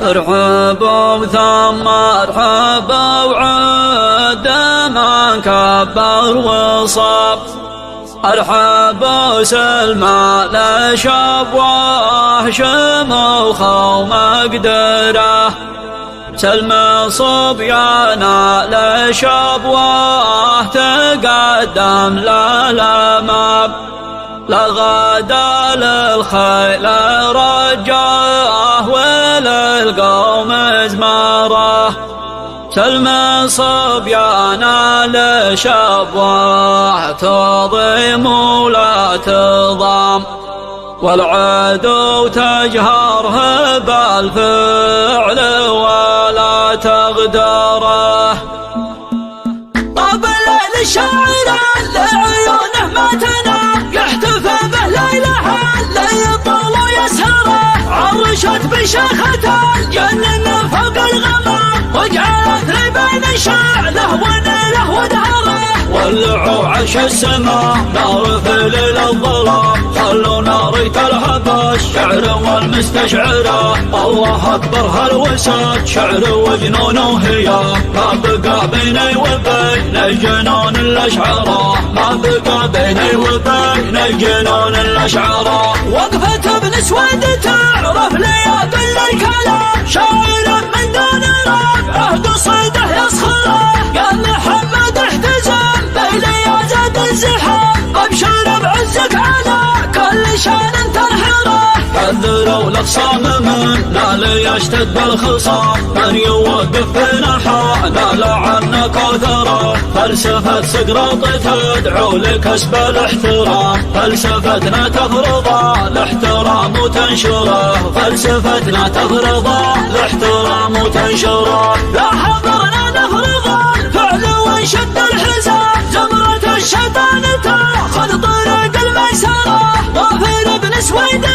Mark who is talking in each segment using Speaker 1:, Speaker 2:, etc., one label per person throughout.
Speaker 1: ارحبوا ثم ارحبوا وعد من كبر وصاب. ارحبوا سلمى لشب وشموخ ومقدره، سلمى صبيانا لشب تقدم للامام. لغدا للخيل رجاه وللقوم زماره، سلمى صبيانا لشبوه تضيم ولا تضام. والعدو تجهره بالفعل ولا تغدره.
Speaker 2: طاب الليل الشاعر لعيونه ما تنام، يحتفى به ليلها اللي يطول ويسهره. عرشت بشيخته الجنة من فوق الغمام، وجعلت لي بين شعله ونيله ودهره.
Speaker 1: ولعوا عرش السماء نار في ليل الظلام، خلوا نار تلهب الشعر والمستشعره. الله اكبر هالوساد شعر وجنون وهيام، ما بقى بيني وبين الجنون الاشعره. ما بقى بيني وبين الجنون الاشعره.
Speaker 2: وقفة ابن سويد تعرف لياق الكلام، شاعر من دون رابعه قصيده يسخره. قال محمد احتزم بيلي يا زاد الزحام، ابشر بعزك على كل شان تنحره.
Speaker 1: حذروا الاخصام من لا ليشتد الخصام، من يوقف في نحانا لعنا كثره. فلسفة سقراط تدعو لكسب الاحترام، فلسفتنا تفرض الاحترام وتنشره. فلسفتنا تفرض الاحترام وتنشره.
Speaker 2: لا حضرنا نفرض الفعل ونشد الحزام، زمرة الشيطان تاخذ طريق الميسره. ظافر ابن سويد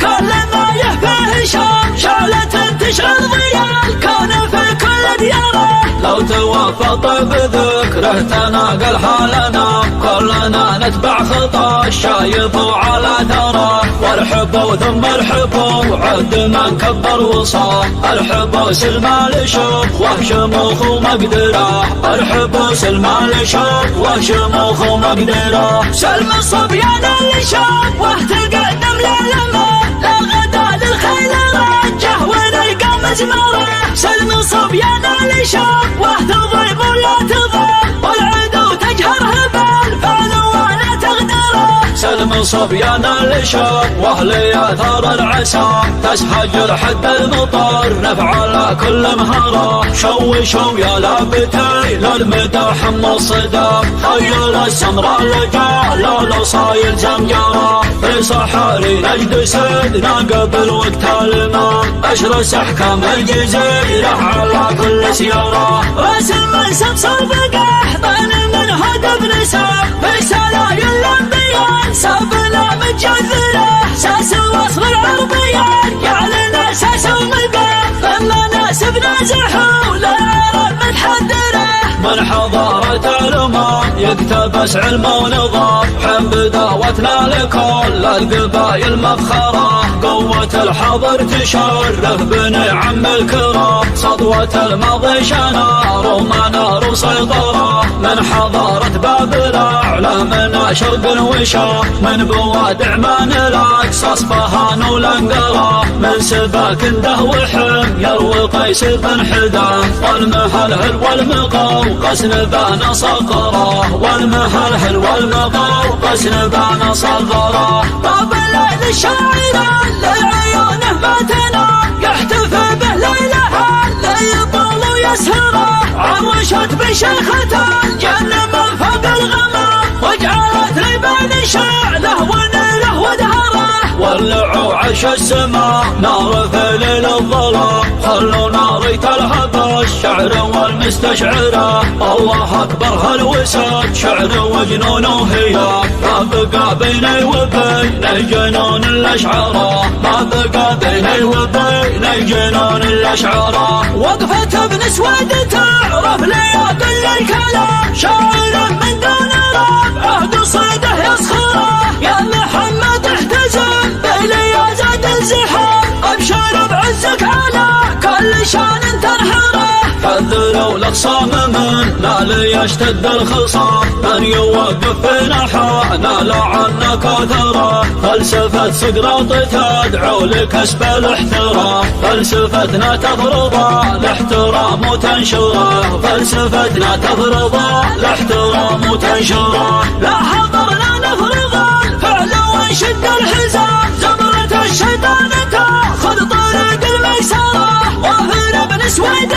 Speaker 2: كل ما يهفيه هشام، شعلة تشعل ضياء الكون في كل دياره.
Speaker 1: لو توافق بذكره تناقل حالنا، كلنا نتبع خطى الشايب على ثرى. وارحبوا ثم ارحبوا عد من كبر وصام، ارحبوا سلمى لشب وشموخ ومقدره. ارحبوا سلمى لشب وشموخ ومقدره.
Speaker 2: سلمى صبيانا لشب وتقدم للامام، لا غدا للخيل رجه ونلقى مزمره. سلمى صبيانا لشب وتضرب ولا تضام، والعدو تجهره بالفعل ولا تغدره.
Speaker 1: سلمى صبيانا لشب واهل ياثار العسام، تسحج لحد المطر نفعل كل مهره. شوشوا يا لابتي للمدح ام الصدام، خيل السمراء لجال لو صايل زمجره. في صحاري نجد سيدنا قبل وقت الامام، اشرس احكام الجزيره على كل سياره.
Speaker 2: راس المنسب صبق احضن من هدف نساب، في سلايل الانبياء سابنا متجذره. ساس الوصف العربيان جعلنا ساس ومقام، لما ناسبنا زحوا للعرب متحدره.
Speaker 1: من حضارة الأمم يقتبس علم ونظام، حب دعوتنا لكل القبائل مفخرة. قوة الحضر تشرف بنعم الكرام، سطوة الماضي شنار ومنار وسيطرة. من حضارة بابل أعلى من شرق وشام، من بوادع من الأقصى اصفهان والانقرة. من سباك ده وحمير وقيس بن حدام، والمهلهل والمقوقس نبان صقره. والمهلهل والمقوقس نبان صقره.
Speaker 2: طاب الليل الشاعر لعيونه ما تنام، يحتفى به ليلها اللي يطول ويسهره. عرشت بشيخته الجنة من فوق الغمام، وجعلت لي بين شعله ونيله ودهره.
Speaker 1: ولعوا عرش السماء نار في ليل الظلام، خلوا نار تلهب الشعر والمستشعره. الله اكبر هالوساد شعر وجنون وهيام، ما بقى بيني وبين الجنون الاشعره. ما بقى بيني وبين الجنون الاشعره.
Speaker 2: وقفة ابن سويد تعرف لياق الكلام، شاعر من دون رابعه قصيده يسخره. يا محمد احتزم بيلي يا زاد الزحام، ابشر بعز بعزك على كل شان تنحره.
Speaker 1: حذروا الأخصام من لا ليشتد الخصام، من يوقف في نحانا لعنا كثرة. فلسفة سقراط تدعو لكسب الاحترام، فلسفتنا تفرض الاحترام وتنشره، فلسفتنا تفرض الاحترام وتنشره.
Speaker 2: لا حضرنا نفرض الفعل ونشد الحزام، زمرة الشيطان تاخذ طريق الميسرة. وفر بن سويد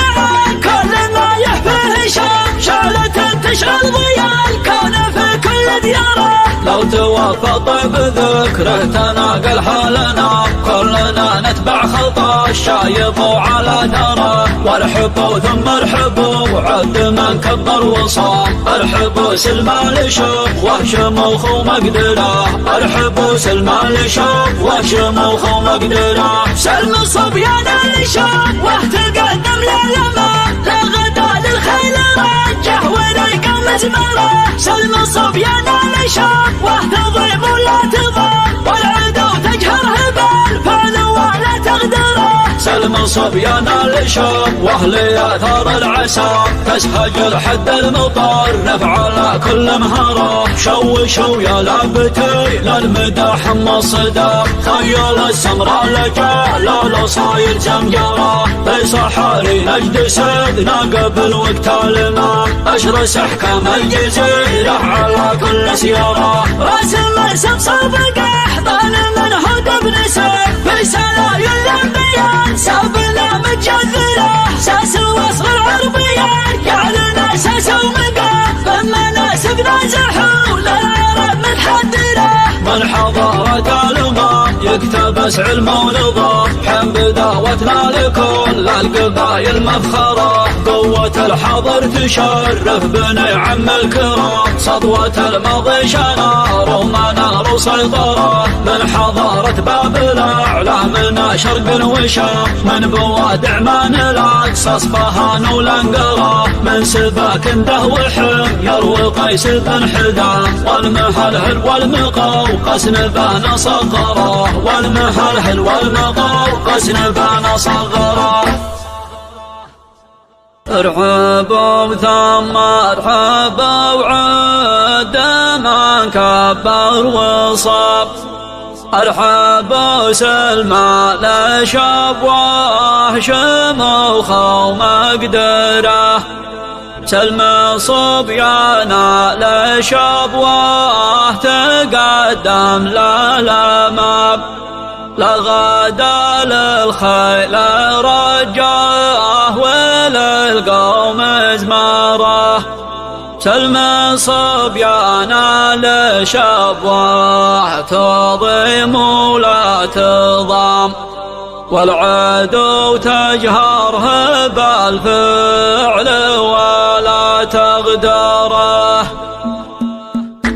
Speaker 2: كل ما يحفيه هشام، شعلة تشعل ضياء الكون في كل دياره.
Speaker 1: لو توافى طيب ذكره تناقل حالنا، كلنا نتبع خطى الشايب وعلى داره. وارحبوا ثم ارحبوا وعد من كبر وصام، ارحبوا سلمان لشوف وشموخ ومقدره، ارحبوا سلمان لشوف وشموخ ومقدره.
Speaker 2: سلم الصبيان لشوف وتقدم للامام، لا غدا للخيل رجه وليقى مزمره. سلم الصبيان لشوف وتضيب ولا تضام، والعدو تجهره بالفعل ولا تغدره.
Speaker 1: سلم صبيانا لشوف واهل اثار العسى، تسهج الحد المطر نفعل كل مهاره. شوشوا يا لابتي للمداح الصدى، خيل السمراء لجاله صاير زمجره. في صحاري نجد سدنا قبل وقت الماء، اشرس احكام الجزيره على كل سياره.
Speaker 2: راسم صبصب قحطان من هدى بن سيف، في سلايل الانبياء سابنا متجذره. ساس الوصف العربية جعلنا ساس ومقام، فمناسبنا زحول العرب متحدره.
Speaker 1: من حضارة الأمم يكتبس علم ونظام، حمد دعوتنا لكل القبائل مفخرة. قوة الحضر تشرف بني عم الكرام، سطوة الماضي شنار ومنار سيطرة. من حضارة بابل أعلى من شرق وشام، من بوادع من الأقصى اصفهان والانقرة. من سباك ده وحم يروي قيس بن حدام، والمهلهل والمقوقس نبان صغره، والمهلهل والمقوقس نبان صغره. ارحبوا ثم ارحبوا وعد من كبر وصاب، ارحبوا سلمى لشب وهشموخ ومقدره. سلم صبيانا لشب تقدم للامام، لغدا للخيل رجاه وللقوم زماره. سلم صبيانا لشب تضيم ولا تضام، والعدو تجهره بالفعل ولا تغدره.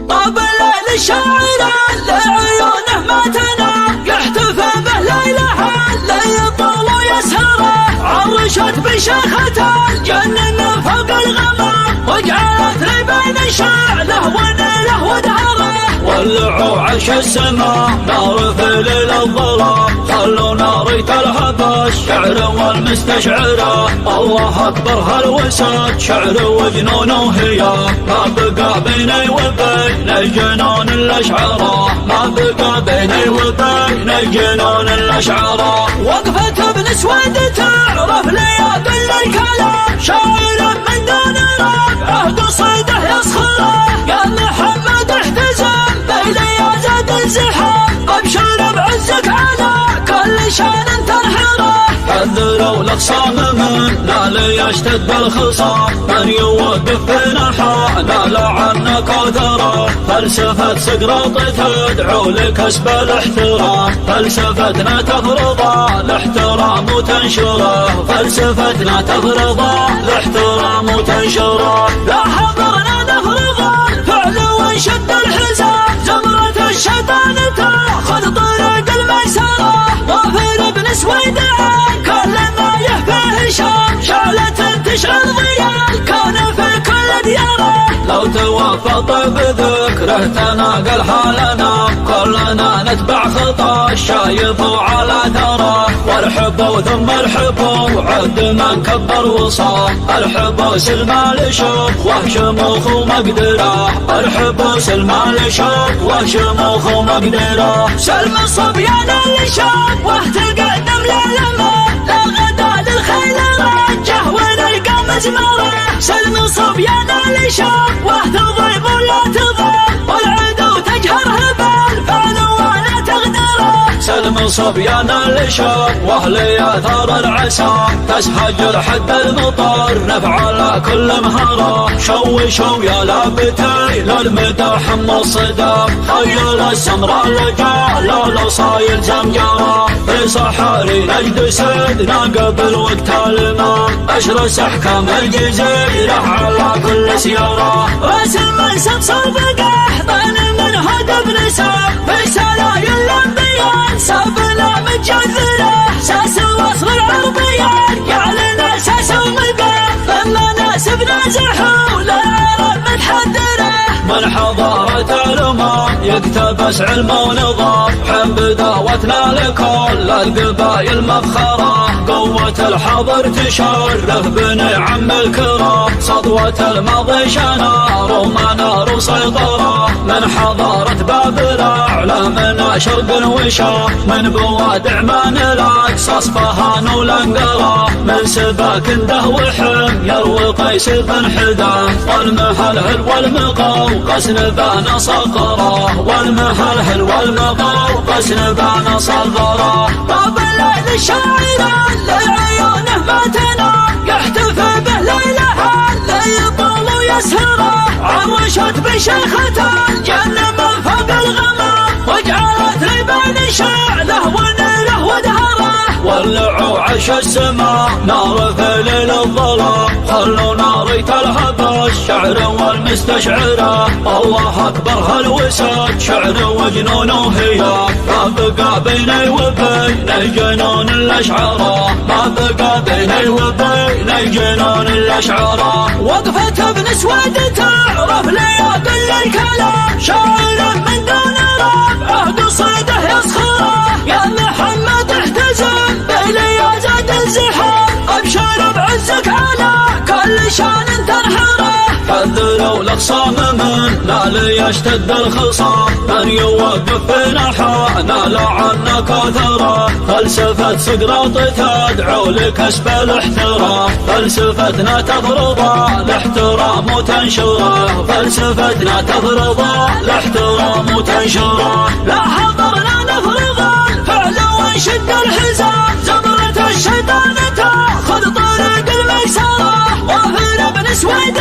Speaker 2: طاب الليل الشاعر لعيونه ما تنام، يحتفى به ليلها اللي يطول ويسهره. عرشت بشيخته الجنن فوق الغمام، وجعلت لي بين شعله ونيله ودهره.
Speaker 1: ولعوا عرش السماء نار في ليل الظلام، خلوا نار تلهب الشعر والمستشعره. الله اكبر هالوسط شعر وجنون وهيام، ما بقى بيني وبين الجنون الاشعاره، ما بقى بيني وبين الجنون الاشعاره.
Speaker 2: وقفة ابن سويد تعرف لياق الكلام، شاعر من دون راب عهد صيده يسخره. قال محمد احتزم بيلي زاد الزحام، ابشر بعزك على كل شان تنحره.
Speaker 1: حذروا الاخصام من لا ليشتد الخصام، من يوقف في نحانا لعنا كثره. فلسفة سقراط تدعو لكسب الاحترام، فلسفتنا تفرض الاحترام وتنشره، فلسفتنا تفرض الاحترام وتنشره.
Speaker 2: لا حضرنا نفرض الفعل ونشد الحزام، زمرة الشيطان تاخذ طريق الميسرة. وفر بن سويد كل ما يحفيه هشام، شعلة تشعل ضياء الكون في كل دياره.
Speaker 1: لو توفى طيب ذكره تناقل حالنا كلنا نتبع خطى الشايب وعلى ثرى وارحبوا ثم ارحبوا عد من كبر وصى ارحبوا سلمان لشوف وشموخ ومقدره ارحبوا سلمان لشوف وشموخ ومقدره
Speaker 2: سلم الصبيان اللي شاف واهتقدم للماء لا غدا للخيل رجه ونلقى مزمره سلم الصبيان اللي شاف واهتضيب ولا تضام والعدو تجهره بالفعل ولا تغدره
Speaker 1: سلم صبيان اللي شاف واهل ياثار العسى تسحج حد المطر نفعل كل مهره شوشوا يا لابتي للمدح الصدام خيل السمراء لجال لو صاير زمجره في صحاري نجد سيدنا قبل وقت الماء اشرس احكام الجزيره على كل سياره
Speaker 2: راس المنسب صدق احضن من هدف نساب في سلايل الانبياء سابنا متجذره ساس وصل العربيان يعلن اساس ومقام لما ناسبنا زحوا لا يرى متحدره
Speaker 1: من حضارة الأمم يقتبس علم ونظام حب دعوتنا لكل القبائل مفخرة قوة الحضر تشرف بنعم الكرام صدوة الماضي شنار ومنار وسيطرة من حضارة بابل أعلى من شرق وشام من بوادع من الأقصى اصفهان ولنقرة من سباك ده وحم يروي قيس بن حدام والمهلهل والمقوقس نبان صقرة والمهلهل والمقوقس نبان صقرة
Speaker 2: طاب الليل الشاعر لعيونه ما تنام يحتفى به ليلها ليطول ويسهره عرشت بشيخة الجنة من فوق الغمام وجعلت لبان شعله ونيره ودهره
Speaker 1: ولعوا عش السماء نار في ليل الظلام خلوا نار تلهب الشعر والمستشعرة الله أكبر هالوساد شعر وجنون وهيام ما بقى بيني وبين الجنون الأشعرة ما بقى بيني وبين الجنون الأشعرة
Speaker 2: وقفة ابن سواد تعرف لياقل الكلام شاعر من دون رابعه قصيده يسخره يا محمد احتزم بلي يا زاد الزحام ابشر بعزك على كل شان تنحره
Speaker 1: حذروا الأخصام من لا ليشتد الخصام من يوقف في نحانا لعنا كثرة فلسفة سقراط تدعو لكسب الاحترام فلسفتنا تفرض الاحترام وتنشره فلسفتنا تفرض الاحترام وتنشره
Speaker 2: لا حضرنا نفرض الفعل ونشد الحزام زمرة الشيطان تاخذ طريق الميسرة وافر ابن سويد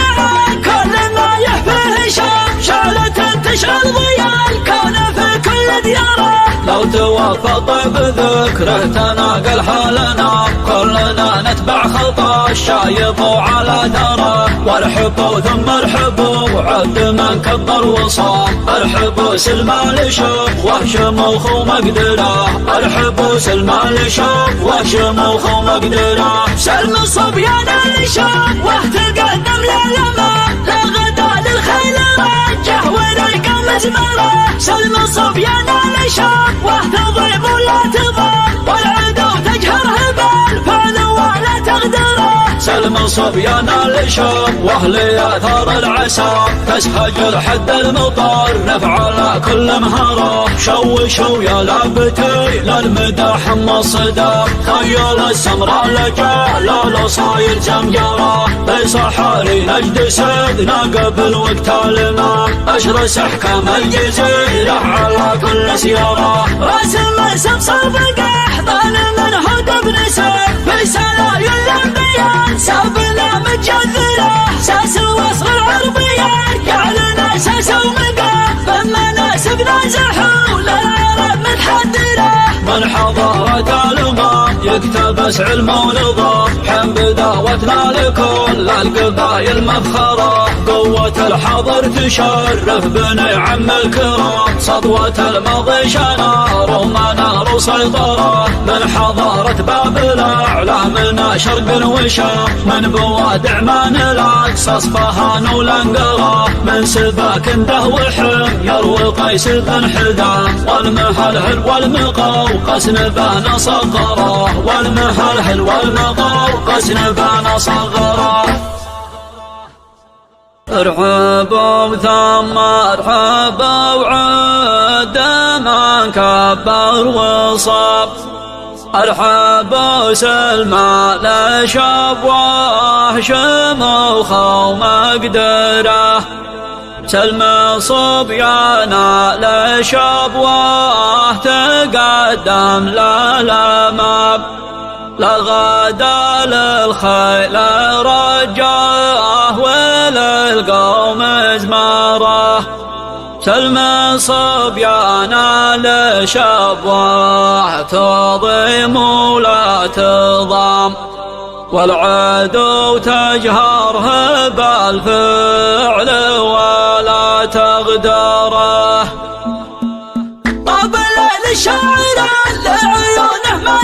Speaker 2: كل ما يحفيه شام شعلة تشعل ضياء الكون في كل دياره
Speaker 1: لو توفى طيب ذكره تناقل حالنا كلنا نتبع خطى الشايب وعلى ثرى وارحبوا ثم ارحبوا عد من كبر وصام ارحبوا سلمان لشوف وشموخ ومقدره ارحبوا سلمان لشوف وشموخ ومقدره
Speaker 2: سلم الصبيان اللي شاف واهتقدم للماء لا غدا للخيل رجه ونلقى مزمره سلم الصبيان اللي شاف واهتضيب ولا تضام والعدو تجهره بالفعل ولا تغدره
Speaker 1: سلم صبيان اللي شاف واهل ياثار العسى تسحج حد المطر نفعل كل مهره شوشوا يا لابتي للمدح الصدام خيل السمراء لجال لو صاير زمجره في صحاري نجد سيدنا قبل وقت الماء اشرس احكام الجزيره على كل سياره
Speaker 2: راس المنسب صدق احضن من هدف نسب في سلايل الانبياء سابنا متجذره ساس وصل العربيان يعلن اساس ومقام فما ناسبنا زحوا لا يرى متحدره
Speaker 1: من حضارة الأمم يكتب مسعى المولضة حين بداوتنا لكل القبايل مفخرة قوة الحضر تشرف بنعم الكرام صدوة الماضي شنار ومنار وسيطرة من حضارة بابل أعلى من شرق وشام من بوادع من الأقصى اصفهان والانقرة من سباك ده وحم يروي قيس بن حدام والمهلهل والمقوقس نبان صغره والمهلهل والمقوقس نبان صغره ارحبوا ثم ارحبوا وعد من كبر وصاب ارحبوا سلمى لشب وهشم وخوم مقدره سلمى صبيانا لشب تقدم للامام لغدا للخيل رجاه وللقوم ازماره سلمى صبيانا لشبوه تضيم ولا تضام والعدو تجهره بالفعل ولا تغدره
Speaker 2: طب الليل الشاعر اللي عيونه ما